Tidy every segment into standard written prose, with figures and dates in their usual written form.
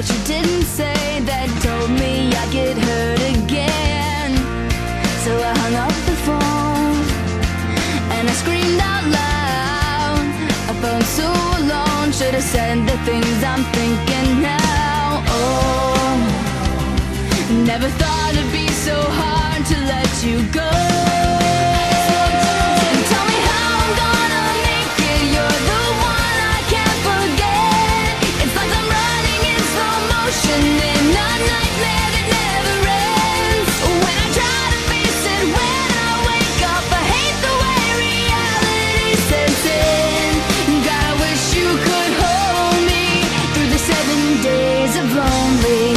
what you didn't say that told me I'd get hurt again. So I hung up the phone and I screamed out loud. I felt so alone, should have said the things I'm thinking now. Oh, never thought it'd be so hard to let you go. Tell me how I'm gonna make it. You're the one I can't forget. It's like I'm running in slow motion in a nightmare that never ends. When I try to face it, when I wake up, I hate the way reality sets in. God, I wish you could hold me through the 7 days of lonely.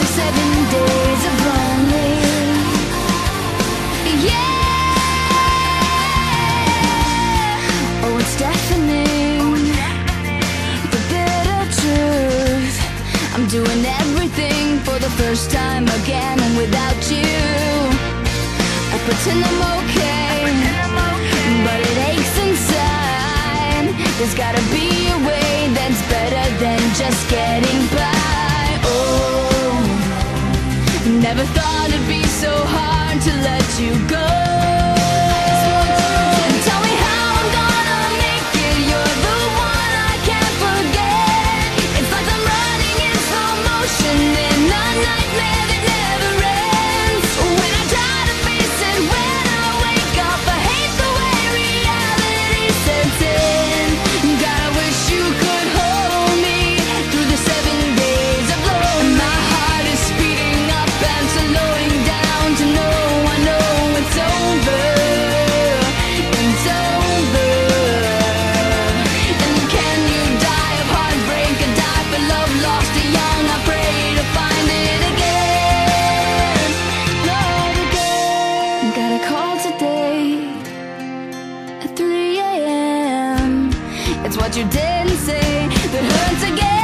The 7 days of lonely. Yeah. Oh, it's deafening, the bitter truth. I'm doing everything for the first time again, and without you I pretend I'm okay, but it aches inside. There's gotta be a way that's better than just getting by. Oh, never thought it'd be so hard to let you go. Tell me how I'm gonna make it. You're the one I can't forget. It's like I'm running in slow motion in a nightmare that never ends. When I try to face it, when I wake up, I hate the way reality sets in. God, I wish you could hold me through the 7 days of lonely. My heart is speeding up and slowing down to know I know it's over. It's over. And can you die of heartbreak or die for love lost too young? I pray to find it again. Love again. Got a call today at 3 a.m. It's what you didn't say that hurts again.